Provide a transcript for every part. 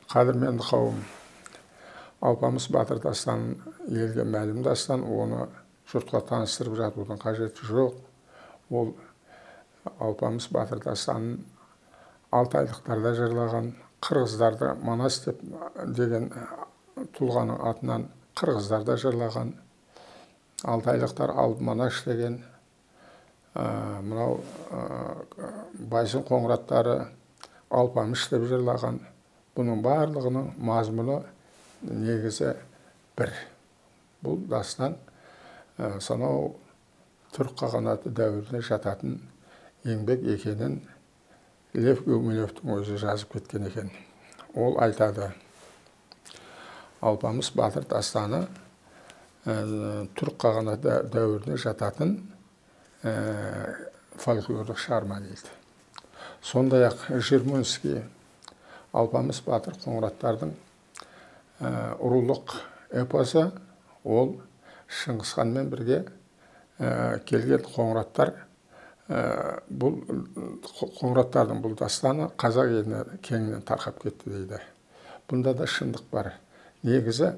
Қадірменді қауым, Алпамыс Батыр дастанын елге мәлім дастан, оны жұртқа таныстырып жатудың қажеті жоқ. Ол Алпамыс Батыр дастанын алтайлықтарда жырлаған, қырғыздарды Манас деген тұлғаның атынан қырғыздарда жырлаған, алтайлықтар Алп Манаш деген, мынау Байсын қоңыраттары Алпамыш деп жырлаған. Бұның барлығының мазмұны негізі бір. Бұл дастан санау түрік қағанаты дәуіріне жататын еңбек екенін Лев Гумилевтің өзі жазып кеткен екен. Ол айтады: Алпамыс Батыр дастаны түрік қағанаты дәуіріне жататын фольклорлық шығарма дейді. Сондай-ақ Жирмунский Алпамыс Батыр қоңыраттардың ұрулық эпосы, ол Шыңғысханмен бірге келген қоңыраттар. Бұл қоңыраттардың бұл дастаны қазақ еліне кеңінен тарқап кетті дейді. Бұнда да шындық бар. Негізі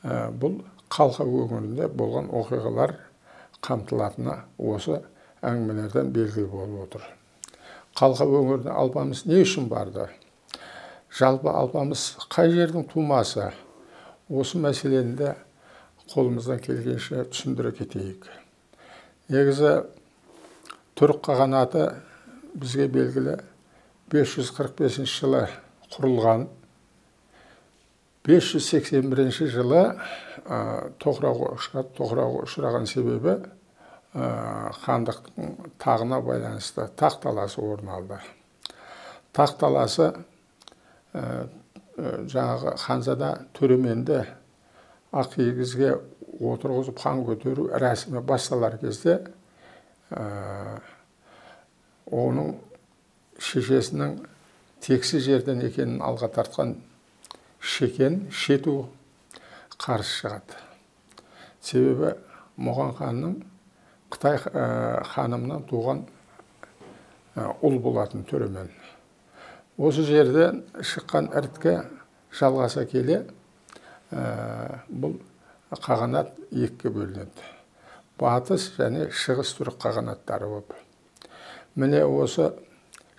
бұл Қалқа өңірінде болған оқиғалар қамтылатыны осы әңгімелерден белгілі болып отыр. Қалқа өңіріне Алпамыс не үшін барды? Жалпы Алпамыс қай жердің тумасы? Осы мәселені де қолымыздан келгенше түсіндіре кетейік. Негізі түрік қағанаты бізге белгілі 545 жылы құрылған. 581 жылы тоқырауға ұшыраған себебі хандықтың тағына байланысты тақ таласы орын алды. Тақ таласы жаңағы ханзада төременді ақ киізге отырғызып хан көтеру рәсімі басталар кезде оның шешесінің тексіз жерден екенін алға тартқан Шету қарсы шығады. Себебі Мұған ханның Қытай ханымынан туған ұл болатын төремен. Осы жерден шыққан іріткі жалғаса келе бұл қағанат екіге бөлінеді. Батыс және шығыс түрік қағанаттары болып. Міне осы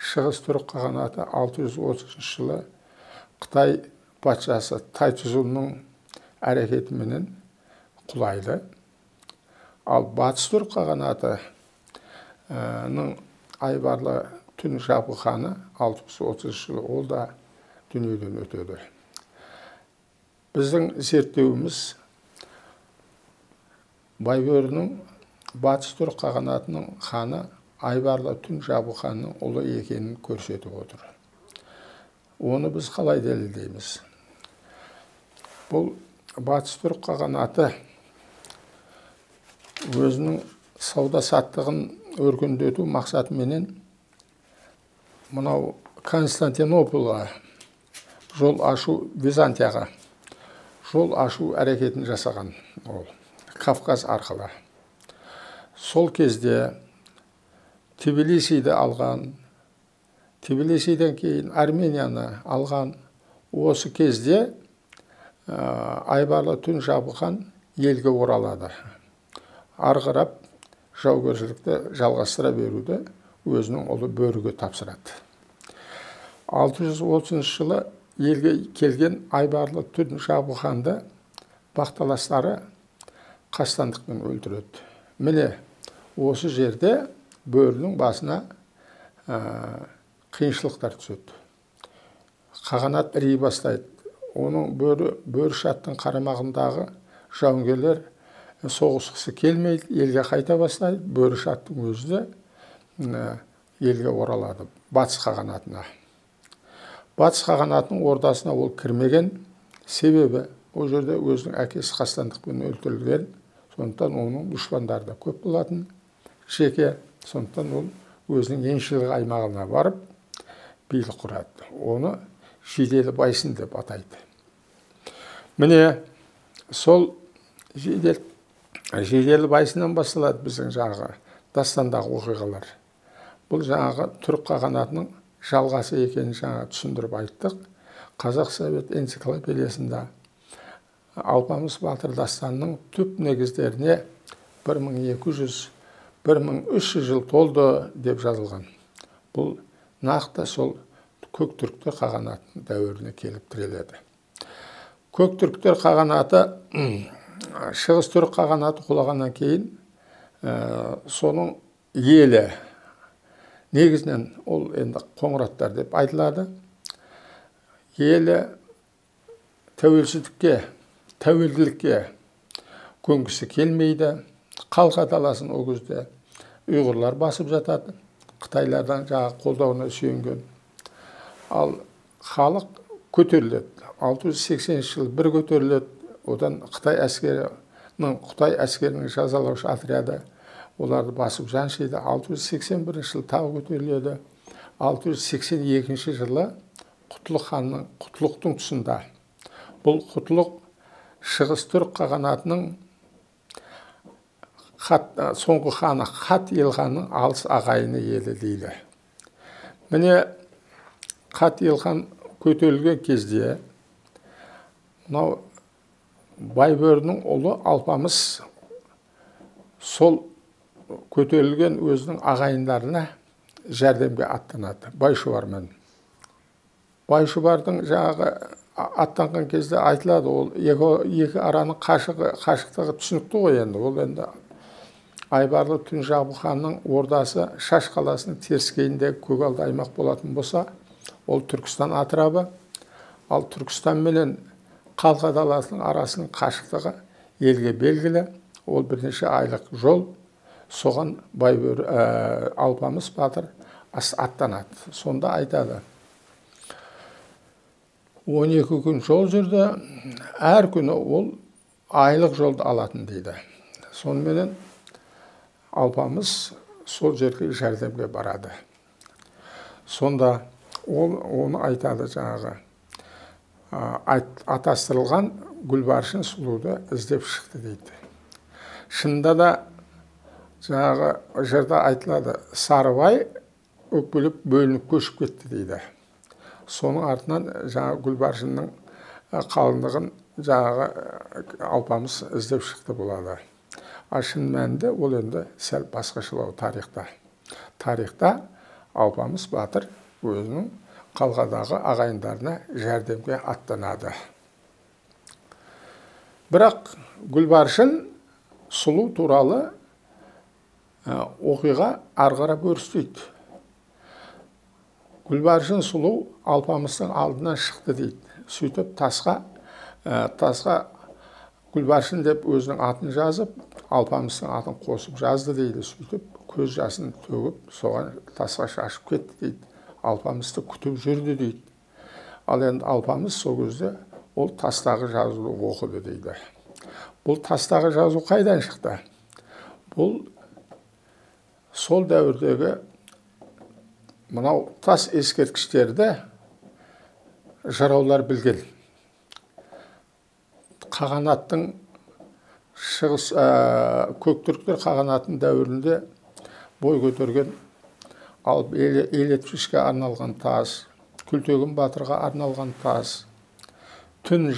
шығыс түрік қағанаты 630 жылы Қытай патшасы Тайцзунның әрекетіменен құлайды. Ал батыс түрік қағанатының Айбарлы Түн Жабғы ханы 630 жылы ол да дүниеден өтеді. Біздің зерттеуіміз Байбөрінің батыс түрік қағанатының ханы Айбарлы Түн Жабғы ханның ұлы екенін көрсетіп отыр. Оны біз қалай дәлелдейміз? Бұл батыс түрік қағанаты өзінің сауда саттығын өркендету мақсатыменен мынау Константинопольға жол ашу, Византияға жол ашу әрекетін жасаған ол Кавказ арқылы. Сол кезде Тбилисиді алған, Тбилисиден кейін Арменияны алған. Осы кезде Айбарлы Түн Жабғы хан елге оралады. Арғырап жаугершілікті жалғастыра беруді өзінің ұлы Бөріге тапсырады. 630 жылы елге келген Айбарлы Түн Жабғы ханды бақталастары қастандықпен өлтіреді. Міне осы жерде Бөрінің басына қиыншылықтар түседі. Қағанат ірей бастайды. Оның Бөрі шаттың қарамағындағы жауынгерлер соғысқысы келмейді, елге қайта бастайды. Бөрі шаттың өзі елге оралады, батыс қағанатына. Батыс қағанатының ордасына ол кірмеген, себебі ол жерде өзінің әкесі қастандықпен өлтірілген, сондықтан оның дұшпандары да көп болатын жеке. Сондықтан ол өзінің еншілік аймағына барып билік құрады. Оны Жиделі Байсын деп атайды. Міне сол Жиделі Байсыннан басталады біздің жаңағы дастандағы оқиғалар. Бұл жаңағы түрік қағанатының жалғасы екенін жаңа түсіндіріп айттық. Қазақ Совет энциклопедиясында Алпамыс батыр дастанының түп негіздеріне 1200-1300 жыл толды деп жазылған. Бұл нақты сол көк түріктер қағанаты дәуіріне келіп тіреледі. Көк түріктер қағанаты шығыс түрік қағанаты құлағаннан кейін соның елі негізінен ол енді қоңыраттар деп айтылады. Елі тәуелділікке көнгісі келмейді. Қалқа даласын ол кезде ұйғырлар басып жатады. Қытайлардан жаңа қолдауына сүйенген. Ал халық көтеріледі. 680 жыл бір көтеріледі. Одан Қытай әскерінің жазалаушы отряды оларды басып жаншиды. 681 жыл тағы көтеріледі. 682 жылы Құтлықтың тұсында. Бұл Құтлық шығыс түрік қағанатының соңғы ханы Хат Елханның алыс ағайыны еді дейді. Міне Хат Елхан көтерілген кезде мынау Байбөрінің ұлы Алпамыс сол көтерілген өзінің ағайындарына жәрдемге аттанады. Байшұбармен. Байшұбардың жаңағы аттанған кезде айтылады, ол екі араның қашықтығы түсінікті ғой енді. Ол енді Айбарлы Түнжабы ханның ордасы Шаш қаласының теріскейінде көгалды аймақ болатын болса, ол Түркістан атырабы. Ал Түркістан менен Қалқа даласының арасының қашықтығы елге белгілі. Ол бірнеше айлық жол. Соған Алпамыс батыр аттанады. Сонда айтады. 12 күн жол жүрді. Әр күні ол айлық жолды алатын дейді. Сонымен Алпамыс сол жерге жәрдемге барады. Сонда оны айтады жаңағы. Атастырылған Гүлбаршын сұлуды іздеп шықты дейді. Шынында да жаңағы жерде айтылады, Сарыбай өкпелеп бөлініп көшіп кетті дейді. Соның артынан жаңағы Гүлбаршынның қалыңдығын жаңағы Алпамыс іздеп шықты болады. Шын мәнінде ол енді сәл басқашылау тарихта. Тарихта Алпамыс батыр өзінің қалғадағы ағайындарына жәрдемге аттанады. Бірақ Гүлбаршын сұлу туралы оқиға арғарап өрістейді. Гүлбаршын сұлу Алпамыстың алдынан шықты дейді. Сөйтіп тасқа Гүлбаршын деп өзінің атын жазып, Алпамыстың атын қосып жазды дейді. Сөйтіп көз жасын төгіп, соған тасқа шашып кетті дейді. Алпамысты күтіп жүрді дейді. Ал енді Алпамыс сол кезде ол тастағы жазуды оқыды дейді. Бұл тастағы жазу қайдан шықты? Бұл сол дәуірдегі мынау тас ескерткіштерді жыраулар білген. Қағанаттың көк түріктер қағанаттың дәуірінде бой көтерген Елетпішке арналған тас, Күлтегін батырға арналған тас, түн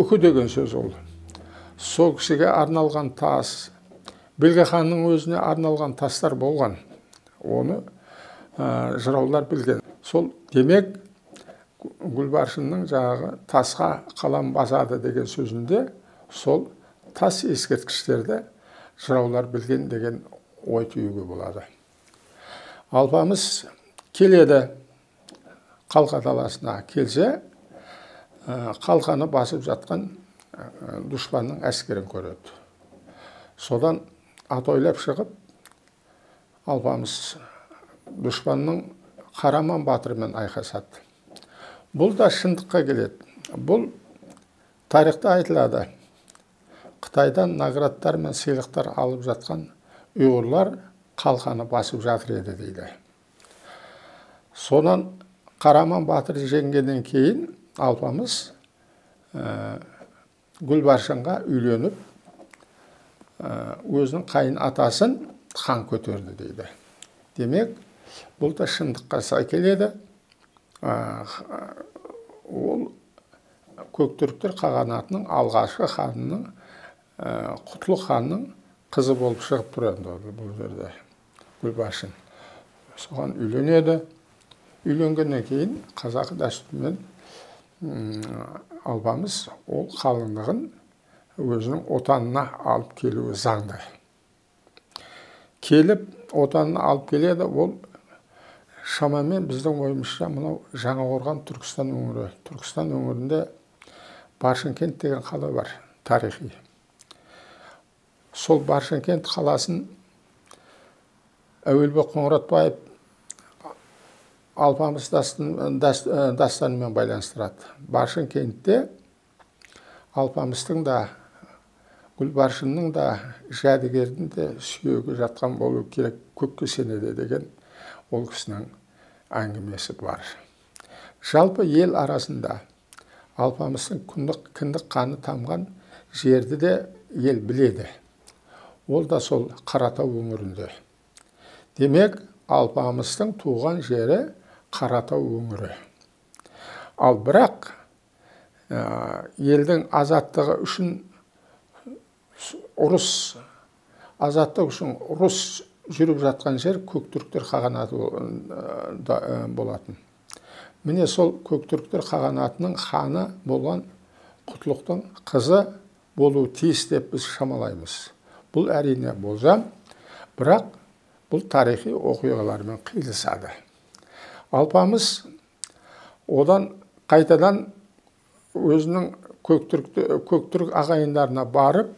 үкі деген сөз ол. Сол кісіге арналған тас, Білге ханның өзіне арналған тастар болған. Оны жыраулар білген. Сол демек Гүлбаршынның жаңағы тасқа қалам басады деген сөзінде сол тас ескерткіштерді жыраулар білген деген ой түюге болады. Алпамыс келеді Қалқа даласына. Келсе, қалқаны басып жатқан дұшпанның әскерін көреді. Содан ат ойлап шығып, Алпамыс дұшпанның Қараман батырымен айқасады. Бұл да шындыққа келеді. Бұл тарихта айтылады. Қытайдан наградтар мен сыйлықтар алып жатқан ұйғырлар қалқаны басып жатыр еді дейді. Сонан Қараман батыр жеңгеннен кейін Алпамыс Гүлбаршынға үйленіп, өзінің қайын атасын хан көтерді дейді. Демек, Бұл да шындыққа сай келеді. Ол Көктүріктер қағанатының алғашқы ханының, Құтлық ханның қызы болып шығып тұр енді бұл жерде, Гүлбаршын. Соған үйленеді. Үйленгеннен кейін қазақ дәстүрімен Алпамыс ол қалыңдығын өзінің отанына алып келуі заңды. Келіп, отанына алып келеді. Ол шамамен біздің ойымызша мынау Жаңақорған Түркістан өңірі. Түркістан өңірінде Баршынкент деген қала бар, тарихи. Сол Баршынкент қаласын Әуелбек Қоңыратбаев Алпамыс дастанымен байланыстырады. Баршынкентте Алпамыстың да, Гүлбаршынның да, жәдігердің де сүйегі жатқан болу керек, көкке сенеді деген ол кісінің әңгімесі бар. Жалпы ел арасында Алпамыстың кіндік қаны тамған жерді де ел біледі. Ол да сол Қаратау өңірінде. Демек, Алпамыстың туған жері Қаратау өңірі. Ал бірақ елдің азаттығы үшін ұрыс жүріп жатқан жер Көктүріктер қағанаты болатын. Міне сол Көктүріктер қағанатының ханы болған Құтлықтың қызы болуы тиіс деп біз шамалаймыз. Бұл әрине болжам, бірақ бұл тарихи оқиғалармен қиылысады. Алпамыс одан қайтадан өзінің Көктүрік ағайындарына барып,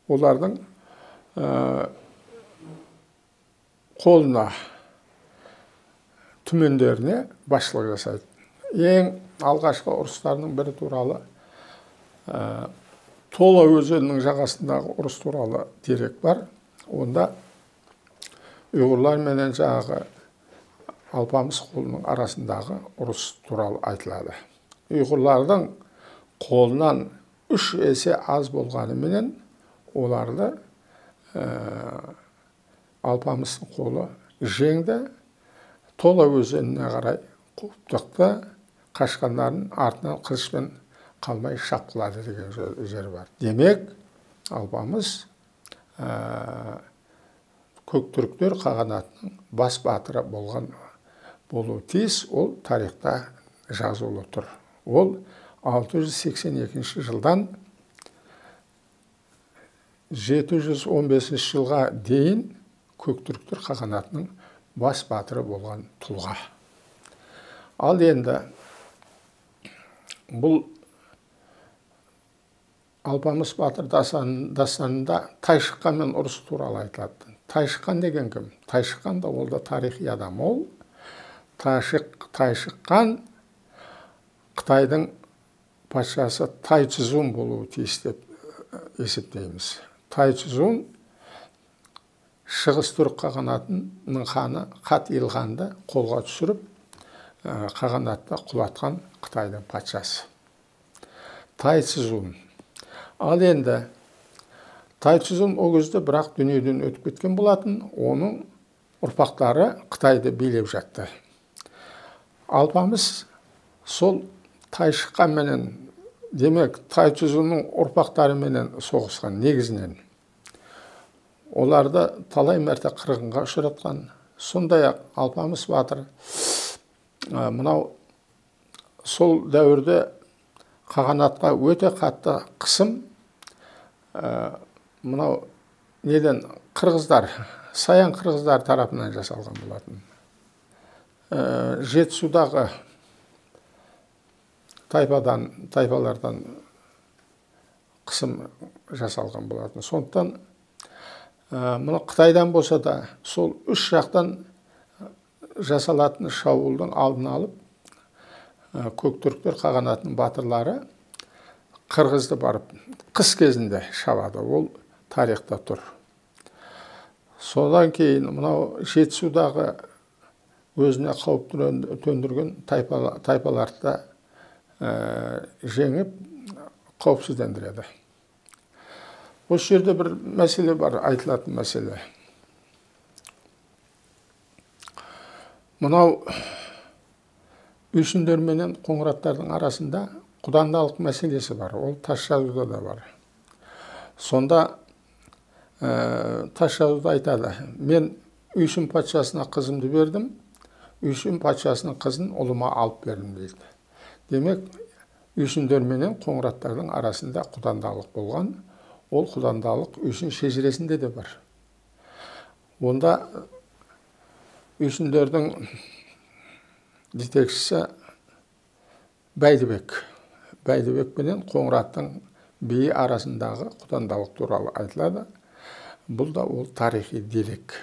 олардың қолына, түмендеріне басшылық жасайды. Ең алғашқы ұрыстарының бірі туралы Тола өзенінің жағасындағы ұрыс туралы дерек бар. Онда ұйғырлар менен жағы Алпамыс қолының арасындағы ұрыс туралы айтылады. Ұйғырлардың қолынан 3 есе аз болғаны менен оларды Алпамыстың қолы жеңді. Тола өзеніне қарай қуып тықты, қашқандарын артынан қылышпен қалмай шапқылады деген жер бар. Демек, Алпамыс Көктүріктер қағанатының бас батыры болуы тиіс, ол тарихта жазулы тұр. Ол 682 жылдан 715 жылға дейін Көктүріктер қағанатының бас батыры болған тұлға. Ал енді бұл Алпамыс батыр дастанында Тайшыққанмен ұрысы туралы айтылады. Тайшыққан деген кім? Тайшыққан да ол да тарихи адам. Ол Тайшыққан Қытайдың патшасы Тайцзун болуы тиіс деп есептейміз. Тайцзун Шығыс түрік қағанатының ханы Қат Илханды қолға түсіріп, қағанатты құлатқан Қытайдың патшасы. Тайцзун. Ал енді Тайцзун ол кезде бірақ дүниеден өтіп кеткен болатын, оның ұрпақтары Қытайды билеп жатты. Алпамыс сол Тайшыққан менен, демек Тайцзунның ұрпақтары менен соғысқан негізінен. Оларды талай мәрте қырғынға ұшыратқан. Сондай-ақ Алпамыс батыр мынау сол дәуірде қағанатқа өте қатты қысым, мынау неден қырғыздар, Саян қырғыздар тарапынан жасалған болатын. Жетісудағы тайпалардан қысым жасалған болатын. Сондықтан мұны Қытайдан болса да сол 3 жақтан жасалатын шабуылдың алдын алып, Көктүріктер қағанатының батырлары қырғызды барып қыс кезінде шабады. Ол тарихта тұр. Содан кейін мынау Жетісудағы өзіне қауіп төндірген тайпаларды жеңіп қауіпсіздендіреді. Осы жерде бір мәселе бар, айтылатын мәселе. Мынау үйсіндер менен қоңыраттардың арасында құдандалық мәселесі бар. Ол тас жазуда да бар. Сонда тас жазуда айтады: мен үйсін патшасына қызымды бердім, үйсін патшасының қызын ұлыма алып бердім дейді. Демек, үйсіндер менен қоңыраттардың арасында құдандалық болған. Ол құдандалық үйсін шежіресінде де бар. Онда үйсіндердің жетекшісі Бәйдібек. Бәйдібек менен қоңыраттың биі арасындағы құдандалық туралы айтылады. Бұл да ол тарихи дерек.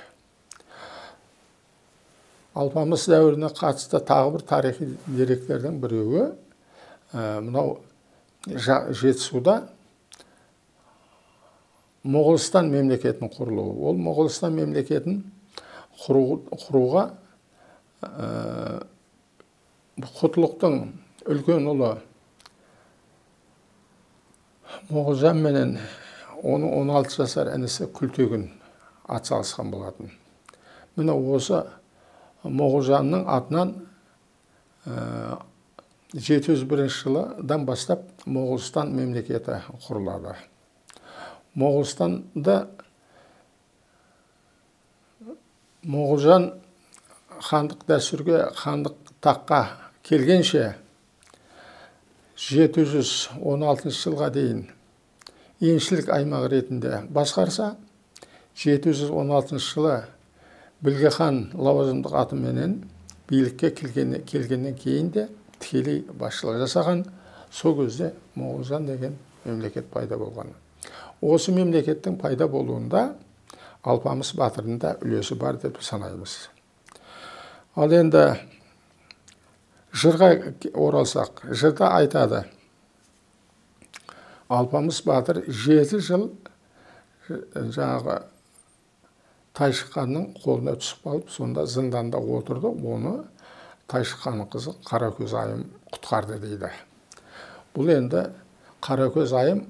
Алпамыс дәуіріне қатысты тағы бір тарихи деректердің біреуі мынау Жетісуда Моғолстан мемлекетінің құрылуы. Ол Моғолстан мемлекетін құруға Құтлықтың үлкен ұлы Моғолжан менен оның 16 жасар інісі Күлтегін атсалысқан болатын. Міне осы Моғолжанның атынан 701 жылдан бастап Моғолстан мемлекеті құрылады. Моғолстанда Моғолжан хандық дәстүрге, хандық таққа келгенше 716 жылға дейін еншілік аймақ ретінде басқарса, 716 жылы Білге хан лауазымдық атыменен билікке келгеннен кейін де тікелей басшылық жасаған. Сол кезде Моғолжан деген мемлекет пайда болған. Осы мемлекеттің пайда болуында Алпамыс батырдың да үлесі бар деп санаймыз. Ал енді жырға оралсақ, жырда айтады: Алпамыс батыр 7 жыл жаңағы Тайшыққанның қолына түсіп қалып, сонда зынданда отырды. Оны Тайшыққанның қызы Қаракөз айым құтқарды дейді. Бұл енді Қаракөз айым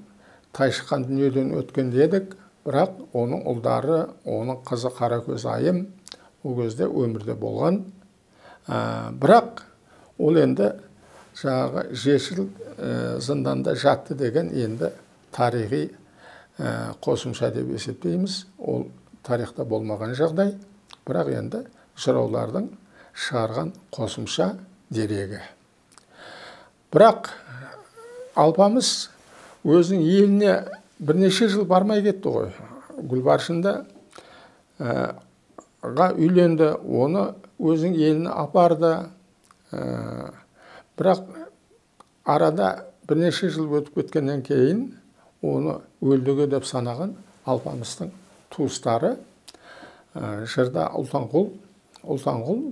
Тайшыққан дүниеден өткен дедік, бірақ оның ұлдары, оның қызы Қаракөз айым ол кезде өмірде болған. Бірақ ол енді жаңағы 7 жыл зынданда жатты деген енді тарихи қосымша деп есептейміз. Ол тарихта болмаған жағдай, бірақ енді жыраулардың шығарған қосымша дерегі. Бірақ Алпамыс өзінің еліне бірнеше жыл бармай кетті ғой. Гүлбаршында үйленді, оны өзінің еліне апарды. Бірақ арада бірнеше жыл өтіп кеткеннен кейін оны өлдіге деп санаған Алпамыстың туыстары жырда Ұлтанқұл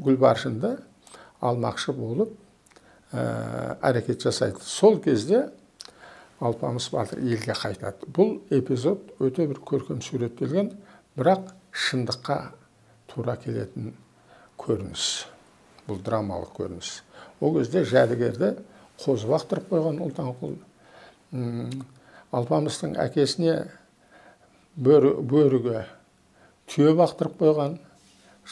Гүлбаршынды алмақшы болып әрекет жасайды. Сол кезде Алпамыс батыр елге қайтады. Бұл эпизод өте бір көркем суреттелген, бірақ шындыққа тура келетін көрініс. Бұл драмалық көрініс. Ол кезде жәдігерді қозы бақтырып қойған Ұлтанқұл. Алпамыстың әкесіне бөріге түйе бақтырып қойған,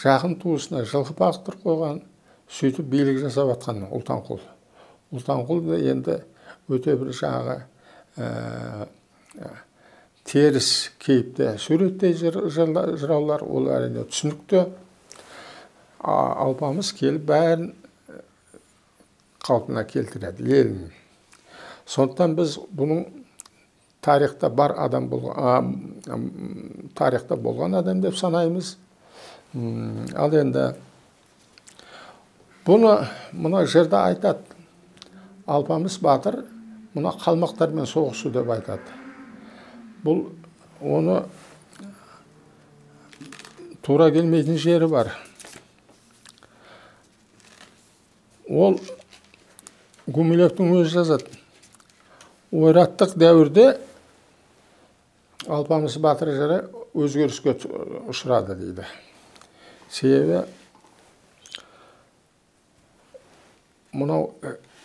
жақын туысына жылқы бақтырып қойған, сөйтіп билік жасап атқан Ұлтанқұл. Ұлтанқұл енді өте бір жағы теріс кейіпте суреттей жыраулар, ол әрине түсінікті. Алпамыс келіп бәрін қалпына келтіреді, елін. Сондықтан біз бұның тарихта бар адам болған, тарихта болған адам деп санаймыз. Ал енді бұны мына жырда айтады: Алпамыс батыр мына қалмақтармен соғысу деп айтады. Бұл оны тура келмейтін жері бар. Ол Гумилевтің өзі жазады: ойраттық дәуірде Алпамыс батыр жыры өзгеріске ұшырады дейді. Себебі мынау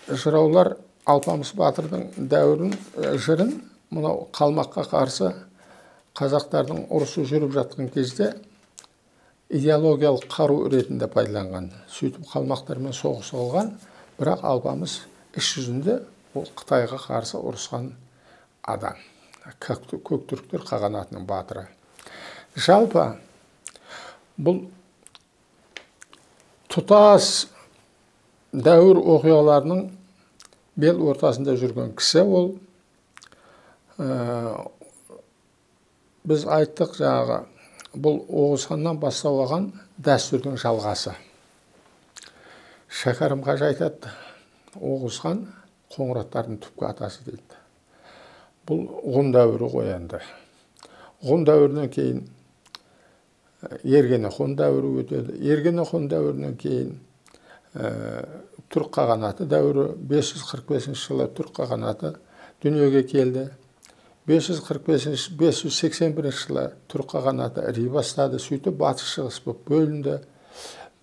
жыраулар Алпамыс батырдың дәуірін, жырын мынау қалмаққа қарсы қазақтардың ұрысы жүріп жатқан кезде идеологиялық қару ретінде пайдаланған. Сөйтіп қалмақтармен соғысып алған, бірақ алпамыс іс жүзінде ол Қытайға қарсы ұрысқан адам. Көктүріктер қағанатының батыры. Жалпы бұл тұтас дәуір оқиғаларының бел ортасында жүрген кісі ол. Біз айттық жаңағы, бұл Оғыз ханнан бастау алған дәстүрдің жалғасы. Шәкәрім қажы айтады, Оғыз хан қоңыраттардың түпкі атасы дейді. Бұл ғұн дәуірі қоянды. Ғұн дәуірінен кейін Ергенехон дәуірі өтеді. Ергенехон дәуірінен кейін Түрк қағанаты дәуірі, 545 жылы Түрк қағанаты дүниеге келді. 581 жылы Түрк қағанаты іри бастады, сөйтіп батыс шығыс болып бөлінді.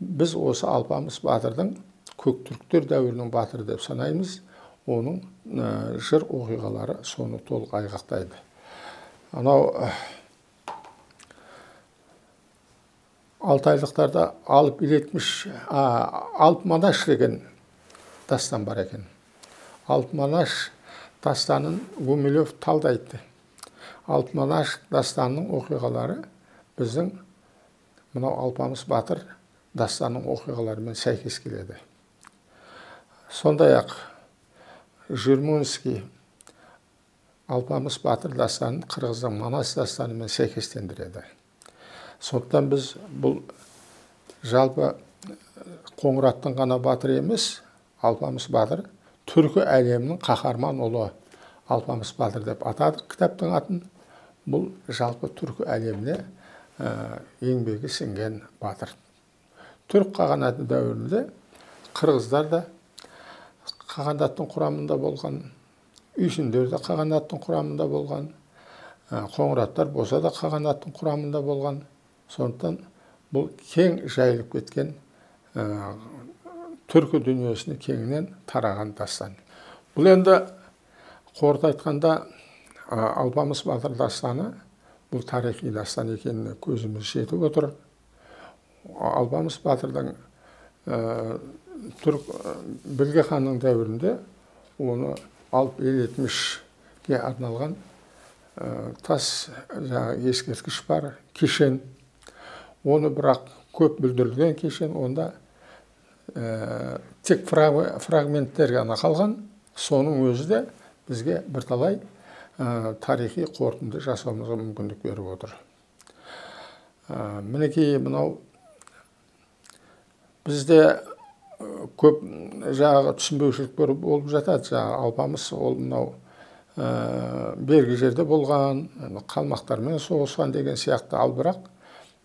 Біз осы Алпамыс батырдың Көктүріктер дәуірінің батыры деп санаймыз. Оның жыр оқиғалары соны толық айғақтайды. Анау Алтайлықтарда Алпманаш деген дастан бар екен. Алпманаш дастанын Гумилев талдайды. Алпманаш дастанның оқиғалары біздің мынау Алпамыс батыр дастанның оқиғаларымен сәйкес келеді. Сондай-ақ Жүрмунский Алпамыс батыр дастанын қырғыздың Манас дастанымен сәйкестендіреді. Сондықтан біз бұл жалпы Қоңыраттың ғана батыр емес, Алпамыс батыр түркі әлемінің қаһарман ұлы Алпамыс батыр деп атадық кітаптың атын. Бұл жалпы түркі әлеміне еңбегі сіңген батыр. Түрк қағанаты дәуірінде қырғыздар да қағанаттың құрамында болған, үйсіндер де қағанаттың құрамында болған, қоңыраттар болса да қағанаттың құрамында болған. Сондықтан бұл кең жайылып кеткен түркі дүниесіне кеңінен тараған дастан. Бұл енді қорыта айтқанда Алпамыс батыр дастаны бұл тарихи дастан екеніне көзіміз жетіп отыр. Алпамыс батырдың Білге ханның дәуірінде оны алып ел етмішке арналған тас ескерткіш бар, кешен. Оны бірақ көп бүлдірілген кешен, онда тек фрагменттер ғана қалған. Соның өзі де бізге бірталай тарихи қорытынды жасауымызға мүмкіндік беріп отыр. Мінекей мынау бізде көп жағы түсінбеушіліктер болып жатады. Алпамыс ол мынау бергі жерде болған, қалмақтармен соғысқан деген сияқты. Ал бірақ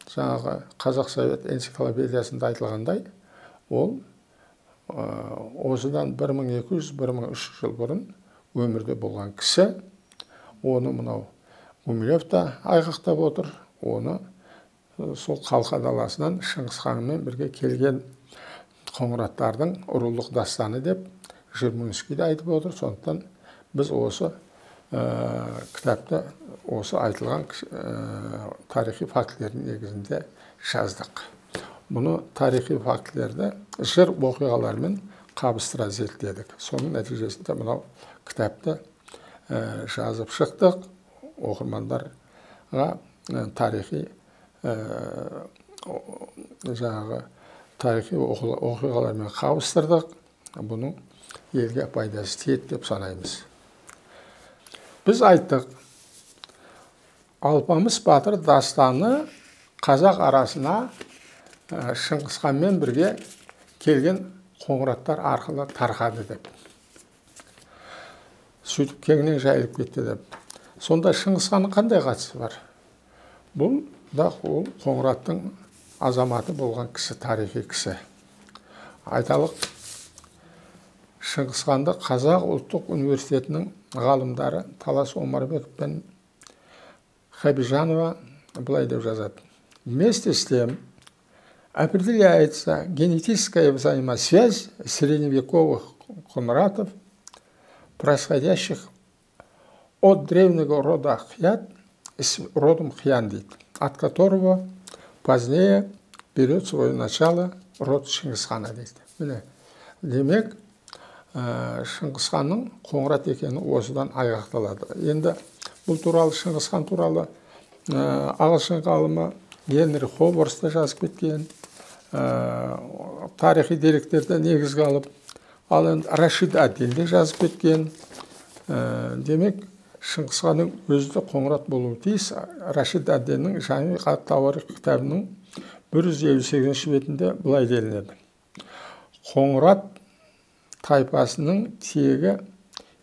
жаңағы Қазақ Совет энциклопедиясында айтылғандай, ол осыдан 1200-1300 жыл бұрын өмірде болған кісі. Оны мынау Гумилев та айғақтап отыр. Оны сол Қалқа даласынан Шыңғыс ханмен бірге келген қоңыраттардың ұрылық дастаны деп Жүрмунский де айтып отыр. Сондықтан біз осы кітапты осы айтылған тарихи фактілердің негізінде жаздық. Бұны тарихи фактілерді жыр оқиғалармен қабыстыра зерттедік. Соның нәтижесінде мынау кітапты жазып шықтық. Оқырмандарға тарихи оқиғалармен қабыстырдық. Бұның елге пайдасы тиеді деп санаймыз. Біз айттық, Алпамыс батыр дастаны қазақ арасына Шыңғыс ханмен бірге келген қоңыраттар арқылы тарқады деп. Сөйтіп кеңінен жайылып кетті деп. Сонда Шыңғыс ханның қандай қатысы бар? Бұл да ол қоңыраттың азаматы болған кісі, тарихи кісі. Айталық, Шыңғыс ханды Қазақ ұлттық университетінің ғалымдары Талас Омарбеков пен Хабижанова былай деп жазады. Вместе с тем определяется генетическая взаимосвязь средневековых конратов, происходящих от древнего рода Хьят с родом Хьяндит, от которого позднее берет свое начало род Шыңғысхана дейді. Міне, демек, Шыңғысханның Қоңырат екені осыдан айғақталады. Енді бұл туралы, Шыңғысхан туралы ағылшын ғалымы Генри Хобарс жазып кеткен, тарихи деректерді негізге алып, ал енді Рашид ад-Дин де жазып кеткен. Демек, Шыңғысханның өзі де Қоңырат болуы тиіс. Рашид ад-Диннің Жами ат-Тауарих кітабының 158 бетінде былай делінеді. Қоңырат тайпасының тегі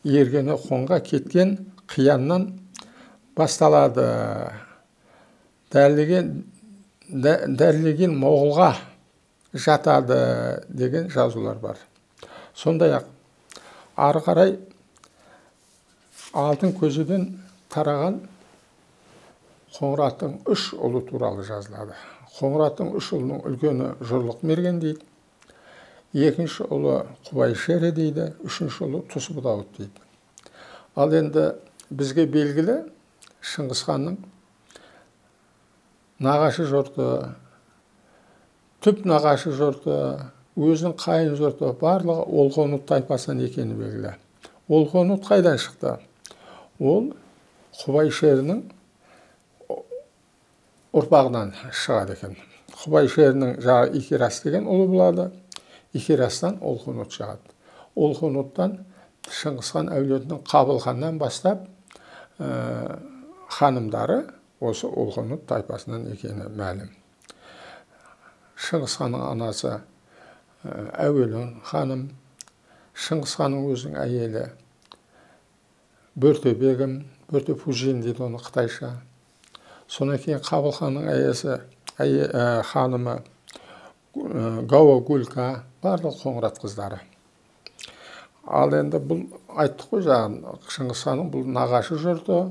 Ергені Қонға кеткен қияннан басталады. Дәрлеген Моғолға жатады деген жазулар бар. Сондай-ақ ары қарай алтын көзіден тараған Қоңыраттың 3 ұлы туралы жазылады. Қоңыраттың 3 ұлының үлкені Жырлық мерген дейді, екінші ұлы Құбайшері дейді, үшінші ұлы Тұсбұдауыт дейді. Ал енді бізге белгілі Шыңғысханның нағашы жұрты, түп нағашы жұрты, өзінің қайын жұрты барлығы Олқонут тайпасынан екені белгілі. Олқонут қайдан шықты? Ол Құбайшерінің ұрпағынан шығады екен. Құбайшерінің жағы Икерас деген ұлы болады. Икерастан Олқонут шығады. Олқонуттан Шыңғысхан әулетінің Қабылханнан бастап ханымдары осы Олқонут тайпасынан екені мәлім. Шыңғысханның анасы Әуелін ханым, Шыңғысханның өзінің әйелі Бөрте бегім, Бөрте Пужин дейді оны қытайша. Сонан кейін Қабылханның ханымы Гауа Гулька, барлық Қоңырат қыздары. Ал енді бұл айттық қой жағын, Шыңғысханның бұл нағашы жұрты,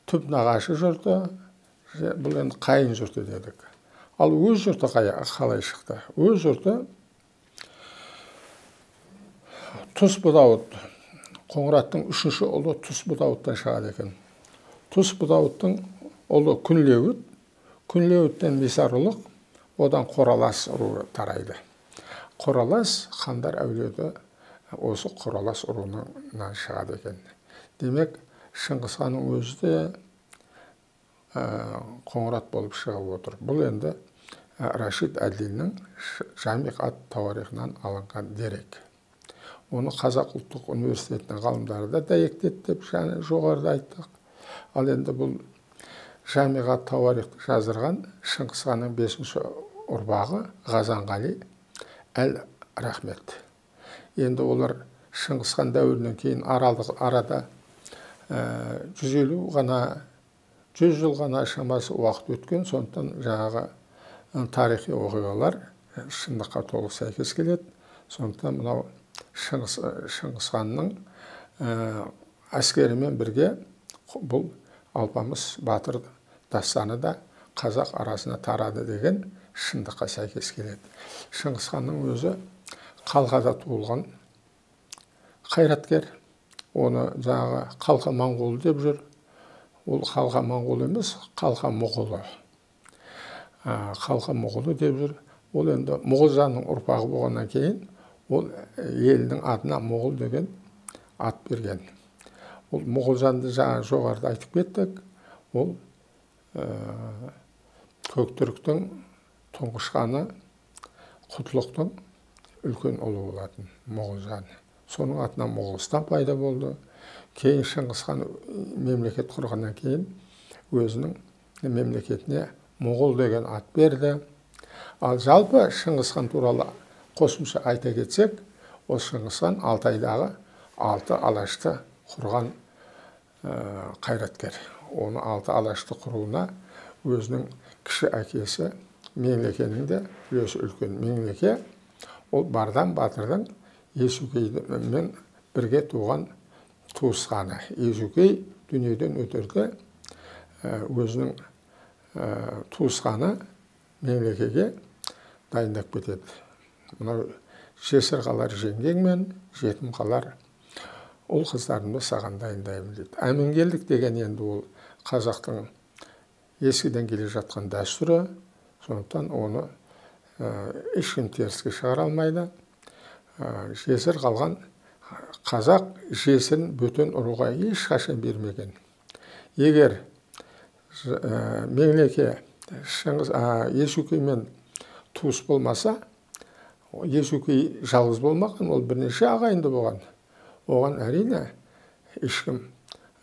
түп нағашы жұрты, бұл енді қайын жұрты дедік. Ал өз жұрты қалай шықты? Өз жұрты Тұсбұдауыт, Қоңыраттың 3-ші ұлы Тұсбұдауыттан шығады екен. Тұсбұдауыттың ұлы Күнлеуіт, Күнлеуіттен Месарұлық, одан Қоралас руы тарайды. Қоралас хандар әулеті осы Қоралас руынан шығады екен. Демек, Шыңғысханның өзі де Қоңырат болып шығып отыр. Бұл енді Рашид ад-Диннің Жами ат-Тауарихынан алынған дерек. Оны Қазақ ұлттық университетінің ғалымдары да дәйектеді деп жоғарыда айттық. Ал енді бұл Жами ат-Тауарихты жаздырған Шыңғысханның 5-ші ұрпағы Ғазанғали әл-Рахмет. Енді олар Шыңғысхан дәуірінен кейін арада 100 жыл ғана шамасы уақыт өткен, сондықтан жаңағы тарихи оқиғалар шындыққа толық сәйкес келеді. Сондықтан мынау Шыңғысханның әскерімен бірге бұл Алпамыс батыр дастаны да қазақ арасына тарады деген шындыққа сәйкес келеді. Шыңғысханның өзі Қалқада туылған қайраткер. Оны жаңағы Қалқа Моңғолы деп жүр. Ол Қалқа Моңғол емес, Қалқа Мұғолы. Қалқа Мұғолы деп жүр. Ол енді Мұғылжанның ұрпағы болғаннан кейін ол елінің атына Мұғыл деген ат берген. Ол Мұғылжанды жаңа жоғарыда айтып кеттік. Ол Көктүріктің тұңғыш ханы Құтлықтың үлкен ұлы болатын Мұғылжан. Соның атынан Мұғылстан пайда болды. Кейін Шыңғысхан мемлекет құрғаннан кейін өзінің мемлекетіне Мұғыл деген ат берді. Ал жалпы Шыңғысхан туралы қосымша айта кетсек, ол Шыңғысхан Алтайдағы 6 алашты құрған қайраткер. Оны 6 алашты құруына өзінің кіші әкесі Меңлекенің де үлесі үлкен. Меңлеке ол Бардан батырдың Есукеймен бірге туған туысқаны. Есукей дүниеден өтерде өзінің туысқаны Меңлекеге дайындап кетеді. Мынау жесір қалар жеңгеңмен, жетім қалар ұл қыздарымды саған дайындаймын дейді. Әмінгерлік деген енді ол қазақтың ескіден келе жатқан дәстүрі, сондықтан оны ешкім теріске шығара алмайды. Жесір қалған қазақ жесірін бөтен ұруға ешқашан бермеген. Егер Меңлеке Есукеймен туыс болмаса, Есукей жалғыз болмаған, ол бірнеше ағайынды болған. Оған әрине ешкім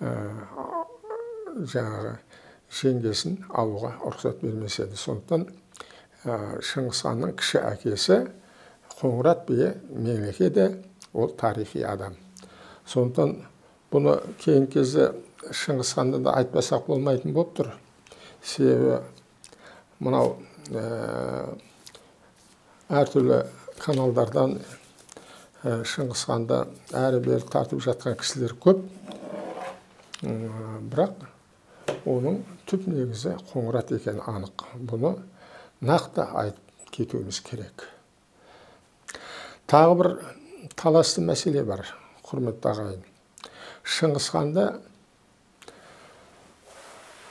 жаңағы жеңгесін алуға рұқсат бермес еді. Сондықтан Шыңғыс ханның кіші әкесі Қоңырат биі Меңлеке де ол тарихи адам. Сондықтан бұны кейінгі кезде Шыңғыс ханды да айтпасақ болмайтын болып тұр. Себебі мынау әртүрлі каналдардан Шыңғыс ханды әрі-бері тартып жатқан кісілер көп. Бірақ оның түп негізі Қоңырат екені анық. Бұны нақты айтып кетуіміз керек. Тағы бір таласты мәселе бар, құрметті ағайын. Шыңғыс ханды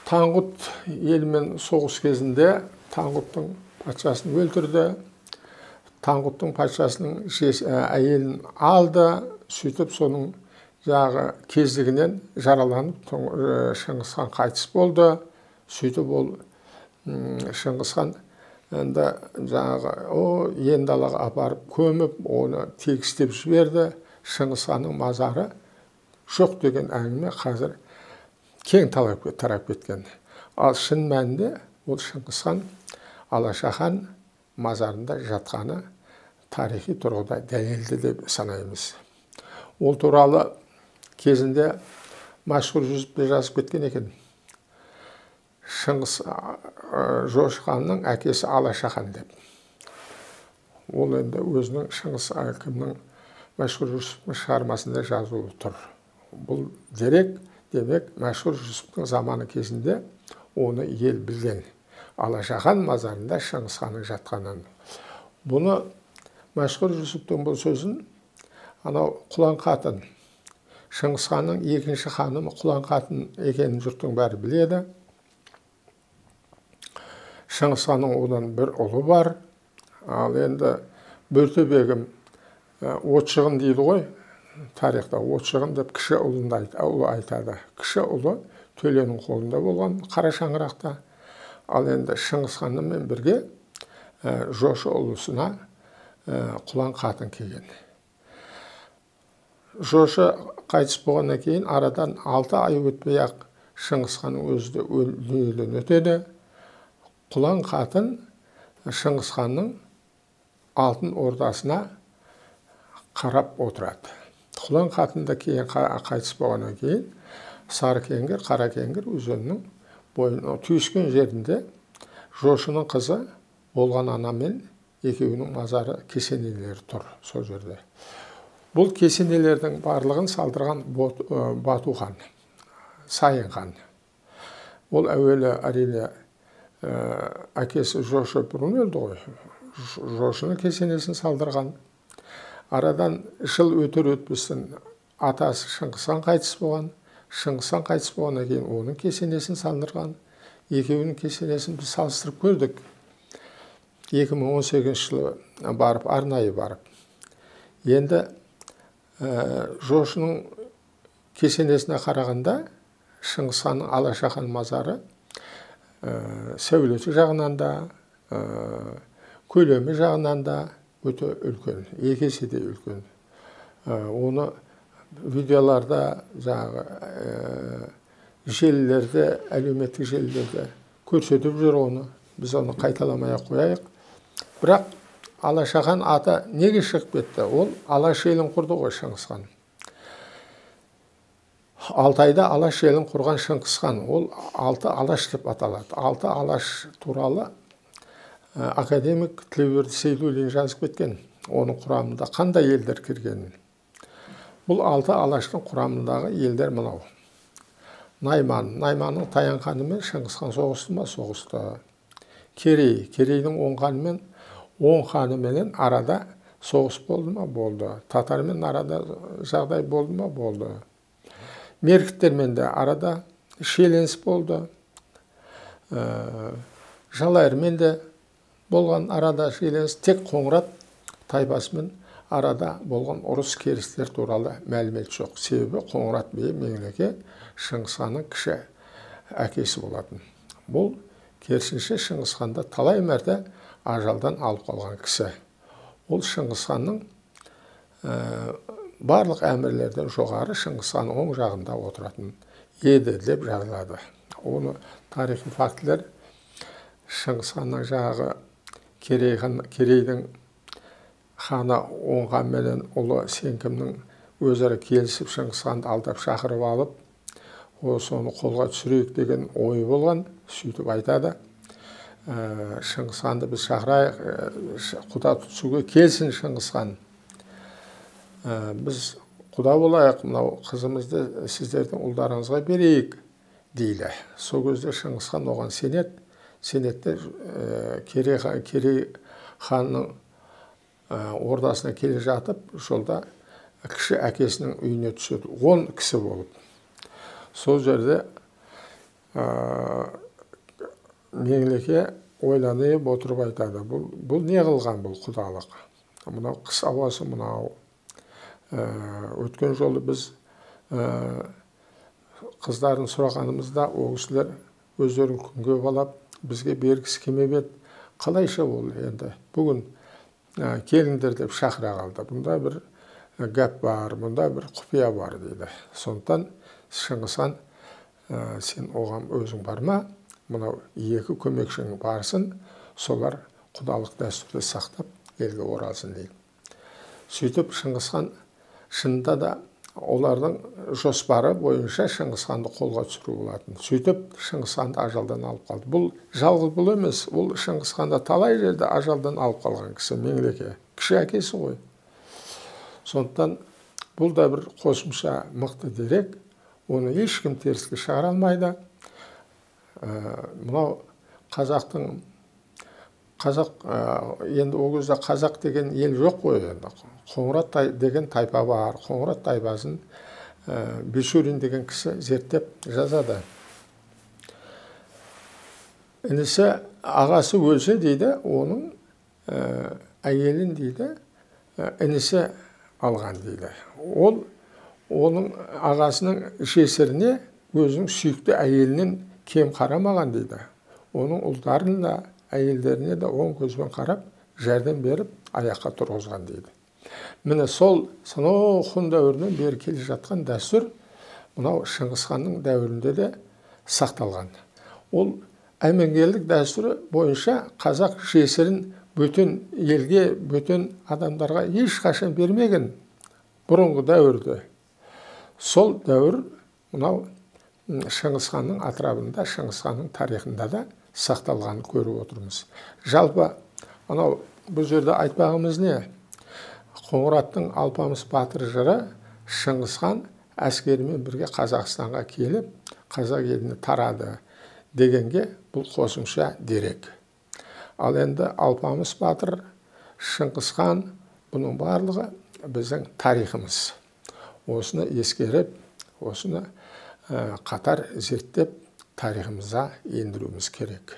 Таңғұт елімен соғыс кезінде Таңғұттың патшасын өлтірді. Таңғұттың патшасының әйелін алды, сөйтіп соның жағы кездігінен жараланып Шыңғыс хан қайтыс болды. Сөйтіп ол Шыңғыс хан жаңағы ен далаға апарып көміп, оны тегістеп жіберді. Шыңғыс ханның мазары жоқ деген әңгіме қазір кең тарап кеткен. Ал шын мәнінде ол Шыңғыс хан Алаша хан мазарында жатқаны тарихи тұрғыда дәлелді деп санаймыз. Ол туралы кезінде Мәшһүр Жүсіп жазып кеткен екен. Шыңғыс Жошы ханның әкесі Алаша хан деп. Ол енді өзінің Шыңғыс әкімнің Мәшһүр Жүсіптің шығармасында жазылып тұр. Бұл дерек демек Мәшһүр Жүсіптің заманы кезінде оны ел білген. Алаша хан мазарында Шыңғыс ханның жатқанын. Бұны Мәшһүр Жүсіптің бұл сөзін анау Құлан қатын, Шыңғыс ханның екінші ханымы Құлан қатын екенін жұрттың бәрі біледі. Шыңғыс ханның одан бір ұлы бар. Ал енді Бөртебегім Отшығын дейді ғой, тарихта Отшығын деп кіші ұлы айтады. Кіші ұлы Төленің қолында болған Қара шаңырақта. Ал енді Шыңғыс ханмен бірге Жошы ұлысына Құлан қатын келген. Жошы қайтыс болғаннан кейін арадан 6 ай өтпей-ақ Шыңғыс ханның өзі де дүниеден өтеді. Құлан қатын Шыңғыс ханның алтын ордасына қарап отырады. Құлан қатын да кейін қайтыс болғаннан кейін Сарыкеңгір, Қаракеңгір өзенінің бойына түйіскен жерінде Жошының қызы болған анамен екеуінің мазары кесенелері тұр сол жерде. Бұл кесенелердің барлығын салдырған Бату хан, Сайын хан. Ол әуелі әрине әкесі Жошы бұрын өлді ғой. Жошының кесенесін салдырған. Арадан жыл өтер-өтпестен атасы Шыңғыс хан қайтыс болған. Шыңғыс хан қайтыс болғаннан кейін оның кесенесін салдырған. Екеуінің кесенесін біз салыстырып көрдік. 2018 жылы арнайы барып. Енді Жошының кесенесіне қарағанда Шыңғыс ханның Алаша хан мазары сәулеті жағынан да, көлемі жағынан да өте үлкен, екі есе де үлкен. Оны видеоларда, желілерде, әлеуметтік желілерде көрсетіп жүр оны. Біз оны қайталамай қояйық. Бірақ Алаша хан аты неге шығып кетті? Ол Алаш елін құрды ғой Шыңғыс хан. Алтайда Алаш елін құрған Шыңғыс хан. Ол Алты Алаш деп аталады. Алты Алаш туралы академик Тілеуберді Сейдуллин жазып кеткен. Оның құрамында қандай елдер кіргенін. Бұл Алты Алаштың құрамындағы елдер мынау. Найманның Таян ханымен Шыңғыс хан соғысты ма? Соғысты. Керейдің оң ханымен арада соғыс болды ма? Болды. Татармен арада жағдай болды ма? Болды. Меркіттермен де арада шиеленіс болды. Жалайырмен де болған арада шиеленіс тек Қоңырат тайпасымен арада болған ұрыс керістер туралы мәлімет жоқ. Себебі Қоңырат би Меңлеке Шыңғыс ханның кіші әкесі болатын. Бұл керісінше Шыңғыс ханды талай мәрте ажалдан алып қалған кісі. Ол Шыңғыс ханның барлық әмірлерден жоғары Шыңғыс хан оң жағында отыратын еді деп жазылады. Оны тарихи фактілер Шыңғыс ханның жағы Керейдің ханы оңған менен ұлы Сеңкімнің өзара келісіп Шыңғыс ханды алдап шақырып алып, соны қолға түсірейік деген ой болған. Сөйтіп айтады, Шыңғыс ханды біз шақырайық, құда тұтысуға келсін Шыңғыс хан. Біз құда болайық, мынау қызымызды сіздердің ұлдарыңызға берейік дейді. Сол кезде Шыңғыс хан оған сенеді. Сенетте Керей ханның ордасына келе жатып, жолда кіші әкесінің үйіне түседі. 10 кісі болып. Сол жерде Меңлеке ойланып отырып айтады. Бұл не қылған бұл құдалық? Мынау қыс ауасы мынау. Өткен жолы біз қыздарын сұрағанымызда ол кісілер өздерін күнге балап бізге бергісі келмеп еді. Қалайша ол енді бүгін келіңдер деп шақыра қалды. Бұнда бір гәп бар, бұнда бір құпия бар дейді. Сондықтан Шыңғыс хан, сен оған өзің барма, мынау 2 көмекшің барсын, солар құдалық дәстүрді сақтап елге оралсын дейді. Сөйтіп Шыңғыс хан шынында да олардың жоспары бойынша Шыңғыс ханды қолға түсіру болатын. Сөйтіп Шыңғыс ханды ажалдан алып қалды. Бұл жалғыз бұл емес, ол Шыңғыс ханды талай жерде ажалдан алып қалған кісі Меңлеке. Кіші әкесі ғой. Сондықтан бұл да бір қосымша мықты дерек. Оны ешкім теріске шығара алмайды. Мынау енді ол кезде қазақ деген ел жоқ қой енді. Қоңырат деген тайпа бар. Қоңырат тайпасын Бешурин деген кісі зерттеп жазады. Інісі ағасы өлсе дейді, оның әйелін дейді, інісі алған дейді. Ол оның ағасының жесіріне өзінің сүйікті әйелінен кем қарамаған дейді. Оның ұлдарын да әйелдеріне де оң көзбен қарап, жәрдем беріп, аяққа тұрғызған дейді. Міне сол сонау Hun дәуірінен бері келе жатқан дәстүр мынау Шыңғыс ханның дәуірінде де сақталған. Ол әмеңгерлік дәстүрі бойынша қазақ жесірін бөтен елге, бөтен адамдарға ешқашан бермеген бұрынғы дәуірде. Сол дәуір мынау Шыңғыс ханның атырабында, Шыңғыс ханның тарихында да сақталғанын көріп отырмыз. Жалпы анау бұл жерде айтпағымыз не? Қоңыраттың Алпамыс батыр жыры Шыңғыс хан әскерімен бірге Қазақстанға келіп, қазақ еліне тарады дегенге бұл қосымша дерек. Ал енді Алпамыс батыр, Шыңғыс хан, бұның барлығы біздің тарихымыз. Осыны ескеріп, осыны қатар зерттеп, тарихымызға ендіруіміз керек.